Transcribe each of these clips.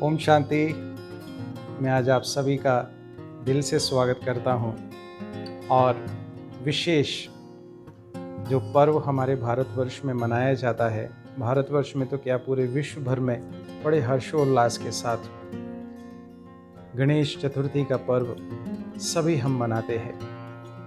ओम शांति। मैं आज आप सभी का दिल से स्वागत करता हूं और विशेष जो पर्व हमारे भारतवर्ष में मनाया जाता है, भारतवर्ष में तो क्या पूरे विश्व भर में बड़े हर्षोल्लास के साथ गणेश चतुर्थी का पर्व सभी हम मनाते हैं।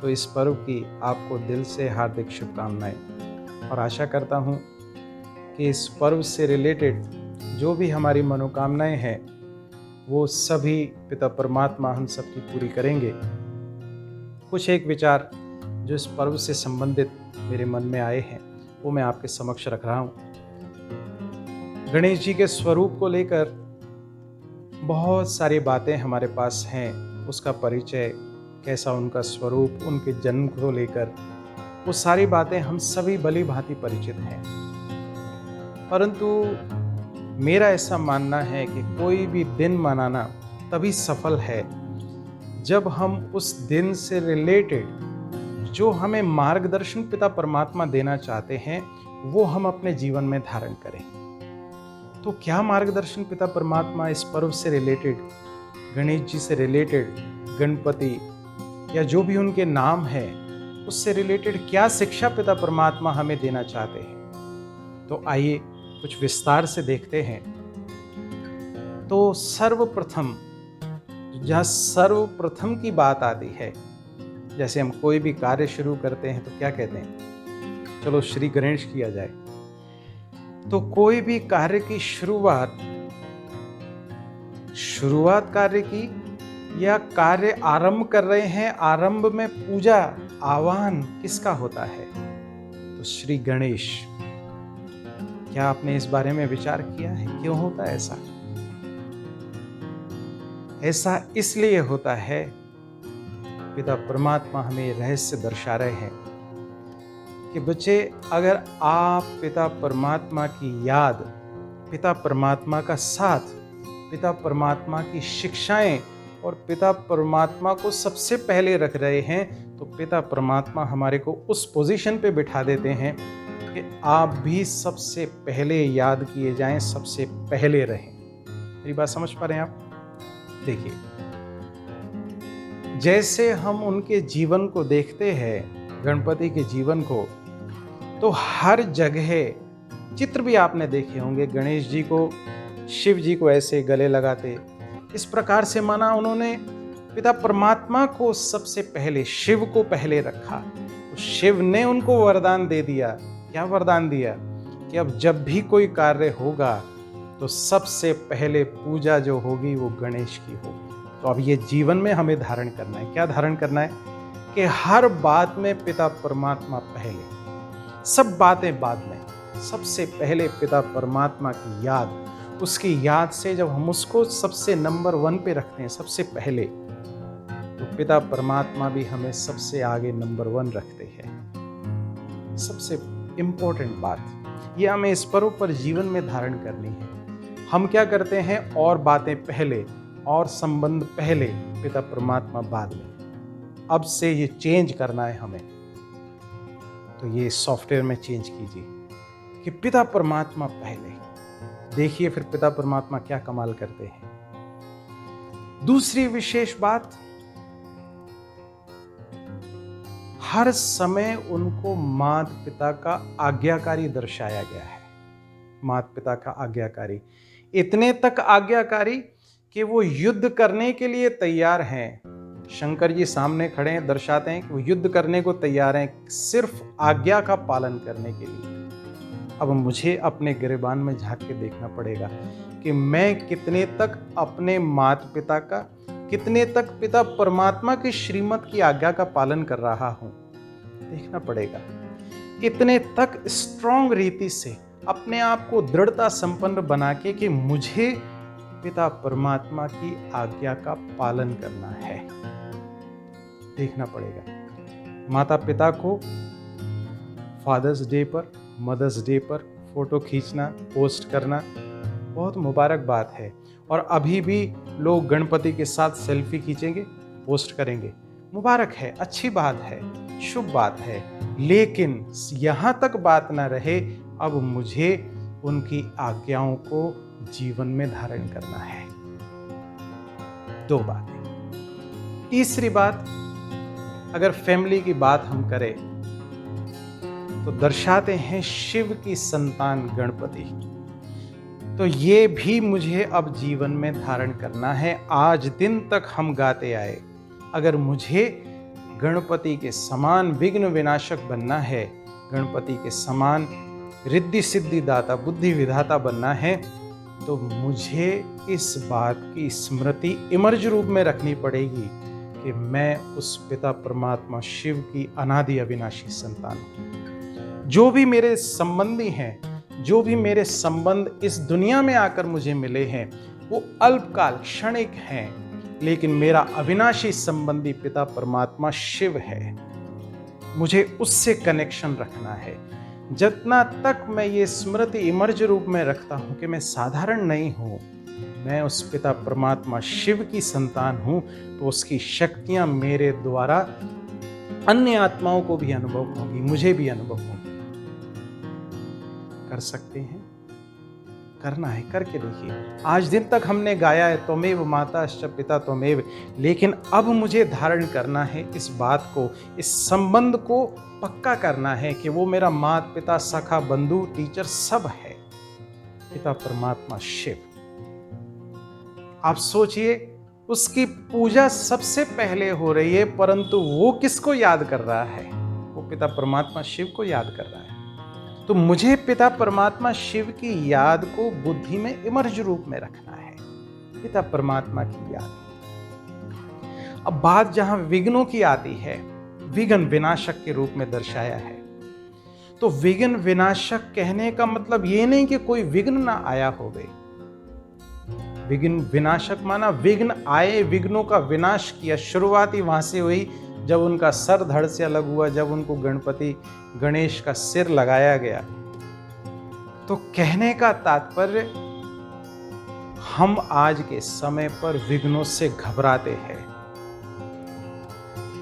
तो इस पर्व की आपको दिल से हार्दिक शुभकामनाएं और आशा करता हूं कि इस पर्व से रिलेटेड जो भी हमारी मनोकामनाएं हैं वो सभी पिता परमात्मा हम सबकी पूरी करेंगे। कुछ एक विचार जो इस पर्व से संबंधित मेरे मन में आए हैं वो मैं आपके समक्ष रख रहा हूँ। गणेश जी के स्वरूप को लेकर बहुत सारी बातें हमारे पास हैं, उसका परिचय कैसा, उनका स्वरूप, उनके जन्म को लेकर वो सारी बातें हम सभी भली भांति परिचित हैं। परंतु मेरा ऐसा मानना है कि कोई भी दिन मनाना तभी सफल है जब हम उस दिन से रिलेटेड जो हमें मार्गदर्शन पिता परमात्मा देना चाहते हैं वो हम अपने जीवन में धारण करें। तो क्या मार्गदर्शन पिता परमात्मा इस पर्व से रिलेटेड, गणेश जी से रिलेटेड, गणपति या जो भी उनके नाम है उससे रिलेटेड क्या शिक्षा पिता परमात्मा हमें देना चाहते हैं? तो आइए कुछ विस्तार से देखते हैं। तो सर्वप्रथम की बात आती है, जैसे हम कोई भी कार्य शुरू करते हैं तो क्या कहते हैं, चलो श्री गणेश किया जाए। तो कोई भी कार्य की शुरुआत कार्य की या कार्य आरंभ कर रहे हैं, आरंभ में पूजा आह्वान किसका होता है? तो श्री गणेश। क्या आपने इस बारे में विचार किया है क्यों होता है ऐसा? ऐसा इसलिए होता है, पिता परमात्मा हमें रहस्य दर्शा रहे हैं कि बच्चे, अगर आप पिता परमात्मा की याद, पिता परमात्मा का साथ, पिता परमात्मा की शिक्षाएं और पिता परमात्मा को सबसे पहले रख रहे हैं तो पिता परमात्मा हमारे को उस पोजीशन पे बिठा देते हैं कि आप भी सबसे पहले याद किए जाएं, सबसे पहले रहें। मेरी बात समझ पा रहे हैं आप? देखिए, जैसे हम उनके जीवन को देखते हैं, गणपति के जीवन को, तो हर जगह चित्र भी आपने देखे होंगे, गणेश जी को, शिव जी को ऐसे गले लगाते, इस प्रकार से माना उन्होंने पिता परमात्मा को सबसे पहले, शिव को पहले रखा। तो शिव ने उनको वरदान दे दिया। क्या वरदान दिया? कि अब जब भी कोई कार्य होगा तो सबसे पहले पूजा जो होगी वो गणेश की होगी। तो अब ये जीवन में हमें धारण करना है। क्या धारण करना है? कि हर बात में पिता परमात्मा पहले, सब बातें बाद में, सबसे पहले पिता परमात्मा की याद, उसकी याद से जब हम उसको सबसे नंबर 1 पे रखते हैं, सबसे पहले, तो पिता परमात्मा भी हमें सबसे आगे नंबर 1 रखते हैं। सबसे इम्पोर्टेंट बात ये हमें इस पर्व पर जीवन में धारण करनी है। हम क्या करते हैं, और बातें पहले और संबंध पहले, पिता परमात्मा बाद में। अब से ये चेंज करना है हमें, तो ये सॉफ्टवेयर में चेंज कीजिए कि पिता परमात्मा पहले। देखिए फिर पिता परमात्मा क्या कमाल करते हैं। दूसरी विशेष बात, हर समय उनको माता पिता का आज्ञाकारी दर्शाया गया है। माता पिता का आज्ञाकारी, इतने तक आज्ञाकारी कि वो युद्ध करने के लिए तैयार हैं। शंकर जी सामने खड़े हैं, दर्शाते हैं कि वो युद्ध करने को तैयार हैं, सिर्फ आज्ञा का पालन करने के लिए। अब मुझे अपने गिरेबान में झांक के देखना पड़ेगा कि मैं कितने तक अपने माता पिता का, कितने तक पिता परमात्मा की श्रीमत की आज्ञा का पालन कर रहा हूं, देखना पड़ेगा। इतने तक स्ट्रॉन्ग रीति से अपने आप को दृढ़ता संपन्न बना के कि मुझे पिता परमात्मा की आज्ञा का पालन करना है, देखना पड़ेगा। माता पिता को फादर्स डे पर, मदर्स डे पर फोटो खींचना, पोस्ट करना बहुत मुबारक बात है। और अभी भी लोग गणपति के साथ सेल्फी खींचेंगे, पोस्ट करेंगे, मुबारक है, अच्छी बात है, शुभ बात है। लेकिन यहाँ तक बात ना रहे, अब मुझे उनकी आज्ञाओं को जीवन में धारण करना है। 2 बातें। तीसरी बात, अगर फैमिली की बात हम करें तो दर्शाते हैं शिव की संतान गणपति। तो ये भी मुझे अब जीवन में धारण करना है। आज दिन तक हम गाते आए, अगर मुझे गणपति के समान विघ्न विनाशक बनना है, गणपति के समान रिद्धि सिद्धि दाता बुद्धि विधाता बनना है, तो मुझे इस बात की स्मृति इमर्ज रूप में रखनी पड़ेगी कि मैं उस पिता परमात्मा शिव की अनादि अविनाशी संतान हूँ। जो भी मेरे संबंधी हैं, जो भी मेरे संबंध इस दुनिया में आकर मुझे मिले हैं, वो अल्पकाल क्षणिक हैं, लेकिन मेरा अविनाशी संबंधी पिता परमात्मा शिव है। मुझे उससे कनेक्शन रखना है। जितना तक मैं ये स्मृति इमर्ज रूप में रखता हूं कि मैं साधारण नहीं हूं, मैं उस पिता परमात्मा शिव की संतान हूं, तो उसकी शक्तियां मेरे द्वारा अन्य आत्माओं को भी अनुभव होंगी, मुझे भी अनुभव होंगी। कर सकते हैं, करना है, करके देखिए। आज दिन तक हमने गाया है त्वमेव माताश्च पिता त्वमेव, लेकिन अब मुझे धारण करना है इस बात को, इस संबंध को पक्का करना है कि वो मेरा माता पिता सखा बंधु टीचर सब है, पिता परमात्मा शिव। आप सोचिए, उसकी पूजा सबसे पहले हो रही है, परंतु वो किसको याद कर रहा है? वो पिता परमात्मा शिव को याद कर रहा है। तो मुझे पिता परमात्मा शिव की याद को बुद्धि में इमर्ज रूप में रखना है, पिता परमात्मा की याद। अब बात जहां विघ्नों की आती है, विघ्न विनाशक के रूप में दर्शाया है। तो विघ्न विनाशक कहने का मतलब ये नहीं कि कोई विघ्न ना आया होवे। विघ्न विनाशक माना विघ्न आए, विघ्नों का विनाश किया। शुरुआती वहां से हुई जब उनका सर धड़ से अलग हुआ, जब उनको गणपति गणेश का सिर लगाया गया। तो कहने का तात्पर्य, हम आज के समय पर विघ्नों से घबराते हैं,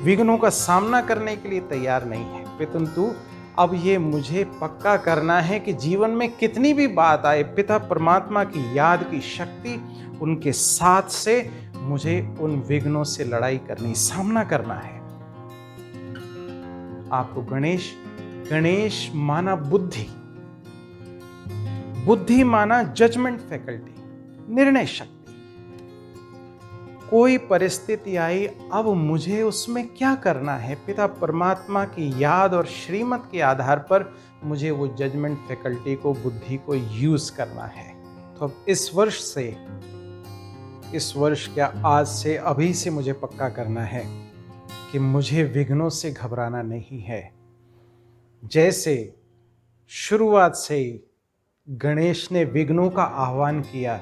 विघ्नों का सामना करने के लिए तैयार नहीं है। परंतु अब ये मुझे पक्का करना है कि जीवन में कितनी भी बात आए, पिता परमात्मा की याद की शक्ति उनके साथ से मुझे उन विघ्नों से लड़ाई करनी, सामना करना है। आपको गणेश माना बुद्धि, बुद्धि माना जजमेंट फैकल्टी, निर्णय शक्ति। कोई परिस्थिति आई, अब मुझे उसमें क्या करना है? पिता परमात्मा की याद और श्रीमत के आधार पर मुझे वो जजमेंट फैकल्टी को, बुद्धि को यूज करना है। तो अब इस वर्ष क्या, आज से, अभी से मुझे पक्का करना है कि मुझे विघ्नों से घबराना नहीं है। जैसे शुरुआत से ही गणेश ने विघ्नों का आह्वान किया,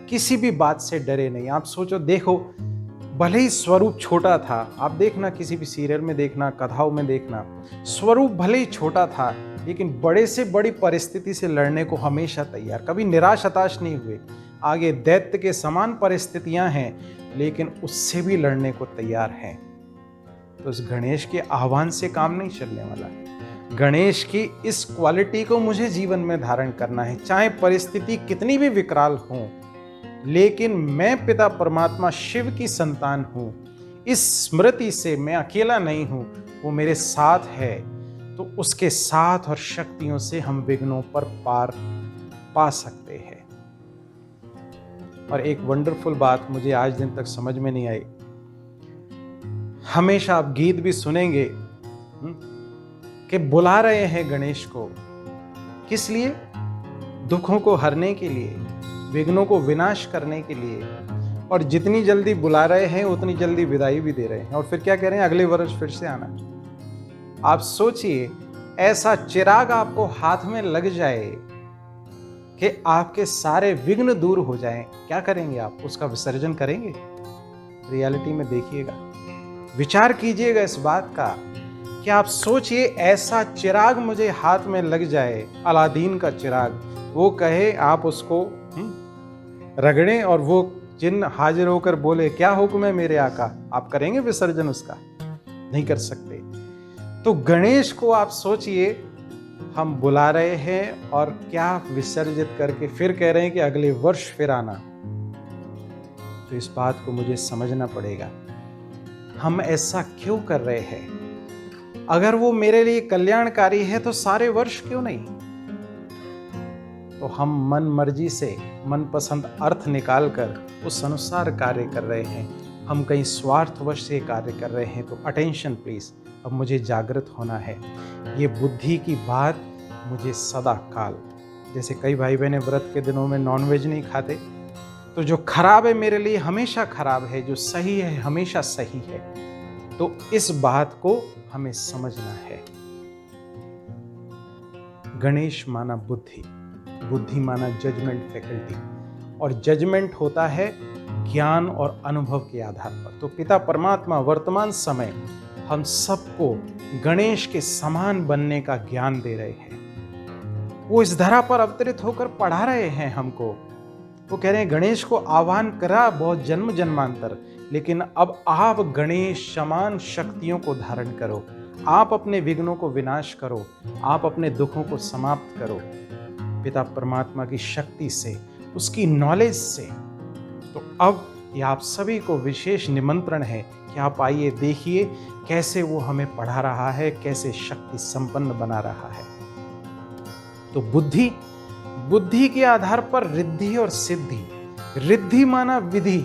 किसी भी बात से डरे नहीं। आप सोचो, देखो, भले ही स्वरूप छोटा था, आप देखना किसी भी सीरियल में देखना, कथाओं में देखना, स्वरूप भले ही छोटा था, लेकिन बड़े से बड़ी परिस्थिति से लड़ने को हमेशा तैयार, कभी निराश हताश नहीं हुए। आगे दैत्य के समान परिस्थितियां हैं, लेकिन उससे भी लड़ने को तैयार हैं। तो उस गणेश के आह्वान से काम नहीं चलने वाला। गणेश की इस क्वालिटी को मुझे जीवन में धारण करना है, चाहे परिस्थिति कितनी भी विकराल हो, लेकिन मैं पिता परमात्मा शिव की संतान हूं। इस स्मृति से मैं अकेला नहीं हूं, वो मेरे साथ है। तो उसके साथ और शक्तियों से हम विघ्नों पर पार पा सकते हैं। और एक वंडरफुल बात मुझे आज दिन तक समझ में नहीं आई, हमेशा आप गीत भी सुनेंगे कि बुला रहे हैं गणेश को, किस लिए? दुखों को हरने के लिए, विघ्नों को विनाश करने के लिए। और जितनी जल्दी बुला रहे हैं उतनी जल्दी विदाई भी दे रहे हैं। और फिर क्या कह रहे हैं? अगले वर्ष फिर से आना। आप सोचिए, ऐसा चिराग आपको हाथ में लग जाए कि आपके सारे विघ्न दूर हो जाएं, क्या करेंगे आप? उसका विसर्जन करेंगे? रियलिटी में देखिएगा, विचार कीजिएगा इस बात का कि आप सोचिए, ऐसा चिराग मुझे हाथ में लग जाए, अलादीन का चिराग, वो कहे आप उसको रगड़ें और वो जिन्न हाजिर होकर बोले क्या हुक्म है मेरे आका, आप करेंगे विसर्जन उसका? नहीं कर सकते। तो गणेश को आप सोचिए, हम बुला रहे हैं और क्या विसर्जित करके फिर कह रहे हैं कि अगले वर्ष फिर आना। तो इस बात को मुझे समझना पड़ेगा, हम ऐसा क्यों कर रहे हैं? अगर वो मेरे लिए कल्याणकारी है तो सारे वर्ष क्यों नहीं? तो हम मन मर्जी से मनपसंद अर्थ निकालकर उस अनुसार कार्य कर रहे हैं। हम कहीं स्वार्थवश से कार्य कर रहे हैं। तो अटेंशन प्लीज, अब मुझे जागृत होना है। ये बुद्धि की बात मुझे सदा काल, जैसे कई भाई बहनें व्रत के दिनों में नॉनवेज नहीं खाते, तो जो खराब है मेरे लिए हमेशा खराब है, जो सही है हमेशा सही है। तो इस बात को हमें समझना है। गणेश माना बुद्धि, बुद्धि माना जजमेंट फैकल्टी, और जजमेंट होता है ज्ञान और अनुभव के आधार पर। तो पिता परमात्मा वर्तमान समय हम सबको गणेश के समान बनने का ज्ञान दे रहे हैं। वो इस धरा पर अवतरित होकर पढ़ा रहे हैं हमको। वो कह रहे हैं गणेश को आह्वान करा बहुत जन्म जन्मांतर, लेकिन अब आप गणेश समान शक्तियों को धारण करो। आप अपने विघ्नों को विनाश करो, आप अपने दुखों को समाप्त करो पिता परमात्मा की शक्ति से, उसकी नॉलेज से। तो अब ये आप सभी को विशेष निमंत्रण है कि आप आइए, देखिए कैसे वो हमें पढ़ा रहा है, कैसे शक्ति संपन्न बना रहा है। तो बुद्धि, बुद्धि के आधार पर रिद्धि और सिद्धि। रिद्धि माना विधि,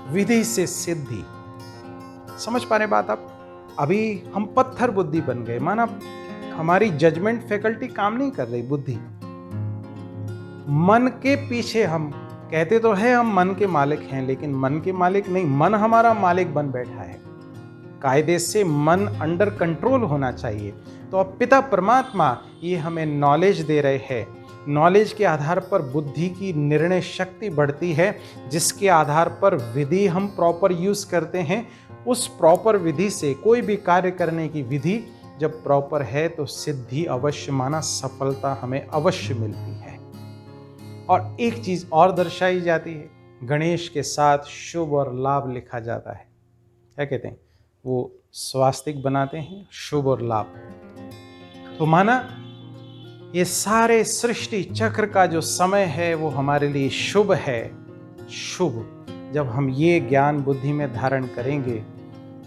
विधि से सिद्धि। समझ पा रहे बात आप? अभी हम पत्थर बुद्धि बन गए, माना हमारी जजमेंट फैकल्टी काम नहीं कर रही। बुद्धि मन के पीछे, हम कहते तो है हम मन के मालिक हैं, लेकिन मन के मालिक नहीं, मन हमारा मालिक बन बैठा है। कायदे से मन अंडर कंट्रोल होना चाहिए। तो अब पिता परमात्मा ये हमें नॉलेज दे रहे हैं। नॉलेज के आधार पर बुद्धि की निर्णय शक्ति बढ़ती है, जिसके आधार पर विधि हम प्रॉपर यूज करते हैं। उस प्रॉपर विधि से कोई भी कार्य करने की विधि जब प्रॉपर है तो सिद्धि अवश्य, माना सफलता हमें अवश्य मिलती है। और एक चीज और दर्शाई जाती है, गणेश के साथ शुभ और लाभ लिखा जाता है। क्या कहते हैं? वो स्वास्तिक बनाते हैं, शुभ और लाभ। तो माना ये सारे सृष्टि चक्र का जो समय है वो हमारे लिए शुभ है। शुभ जब हम ये ज्ञान बुद्धि में धारण करेंगे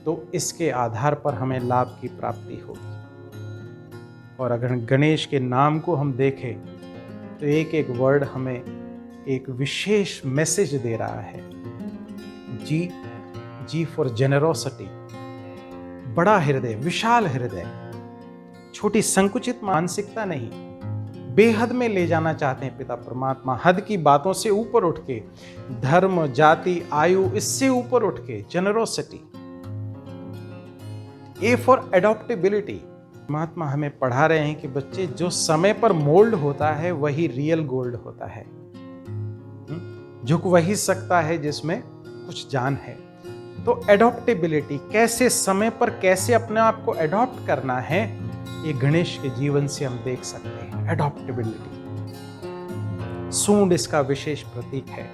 तो इसके आधार पर हमें लाभ की प्राप्ति होगी। और अगर गणेश के नाम को हम देखें तो एक एक वर्ड हमें एक विशेष मैसेज दे रहा है। जी, जी फॉर जेनरोसिटी, बड़ा हृदय, विशाल हृदय, छोटी संकुचित मानसिकता नहीं, बेहद में ले जाना चाहते हैं पिता परमात्मा। हद की बातों से ऊपर उठ के, धर्म, जाति, आयु, इससे ऊपर उठ के जेनरोसिटी। ए फॉर एडॉप्टेबिलिटी, परमात्मा हमें पढ़ा रहे हैं कि बच्चे, जो समय पर मोल्ड होता है वही रियल गोल्ड होता है। झुक वही सकता है जिसमें कुछ जान है। तो एडॉप्टेबिलिटी, कैसे समय पर कैसे अपने आप को एडॉप्ट करना है, ये गणेश के जीवन से हम देख सकते हैं। एडॉप्टेबिलिटी, सूंड इसका विशेष प्रतीक है।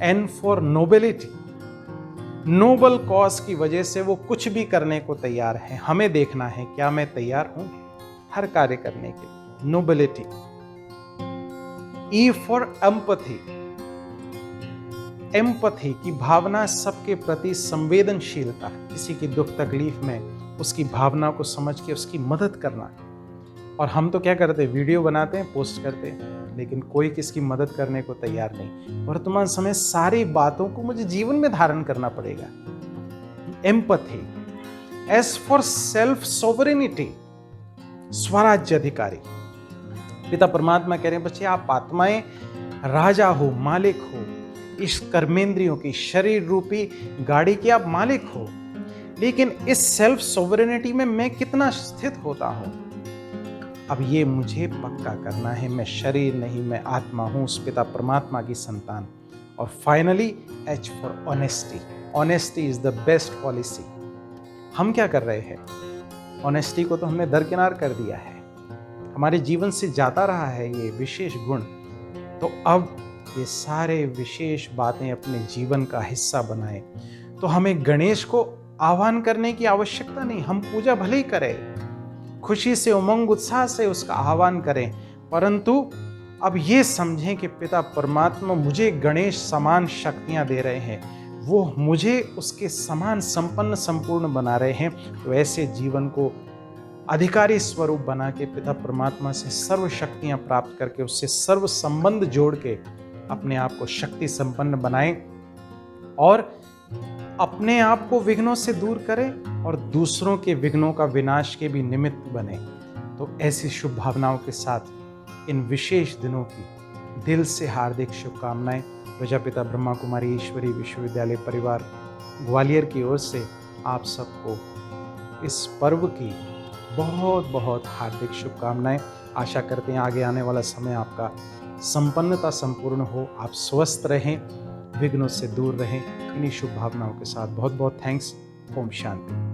N for nobility, noble cause की वजह से वो कुछ भी करने को तैयार है। हमें देखना है क्या मैं तैयार हूं हर कार्य करने के लिए। Nobility. E for empathy, empathy की भावना, सबके प्रति संवेदनशीलता, किसी की दुख तकलीफ में उसकी भावना को समझ के उसकी मदद करना। और हम तो क्या करते हैं, वीडियो बनाते हैं, पोस्ट करते हैं, लेकिन कोई किसकी मदद करने को तैयार नहीं। वर्तमान समय सारी बातों को मुझे जीवन में धारण करना पड़ेगा। Empathy. S for self sovereignty, स्वराज्य अधिकारी। पिता परमात्मा कह रहे हैं बच्चे, आप आत्माएं राजा हो, मालिक हो, इस कर्मेंद्रियों की, शरीर रूपी गाड़ी के आप मालिक हो, लेकिन इस सेल्फ सोवरेनिटी में मैं कितना स्थित होता हूं, अब ये मुझे पक्का करना है। मैं शरीर नहीं, मैं आत्मा हूं, उस पिता परमात्मा की संतान। और finally H for honesty. Honesty is the best policy. हम क्या कर रहे हैं? ऑनेस्टी को तो हमने दरकिनार कर दिया है, हमारे जीवन से जाता रहा है ये विशेष गुण। तो अब ये सारे विशेष बातें अपने जीवन का हिस्सा बनाए। तो हमें गणेश को आह्वान करने की आवश्यकता नहीं। हम पूजा भले ही करें, खुशी से, उमंग उत्साह से उसका आह्वान करें, परंतु अब ये समझें कि पिता परमात्मा मुझे गणेश समान शक्तियां दे रहे हैं, वो मुझे उसके समान संपन्न संपूर्ण बना रहे हैं। तो ऐसे जीवन को अधिकारी स्वरूप बना के पिता परमात्मा से सर्व शक्तियां प्राप्त करके, उससे सर्व संबंध जोड़ के अपने आप को शक्ति संपन्न बनाएं और अपने आप को विघ्नों से दूर करें और दूसरों के विघ्नों का विनाश के भी निमित्त बने। तो ऐसी शुभ भावनाओं के साथ इन विशेष दिनों की दिल से हार्दिक शुभकामनाएं प्रजापिता ब्रह्मा कुमारी ईश्वरी विश्वविद्यालय परिवार ग्वालियर की ओर से आप सबको इस पर्व की बहुत बहुत हार्दिक शुभकामनाएं। आशा करते हैं आगे आने वाला समय आपका संपन्नता संपूर्ण हो, आप स्वस्थ रहें, विघ्नों से दूर रहें। इन्हीं शुभ भावनाओं के साथ बहुत बहुत थैंक्स। ओम शांति।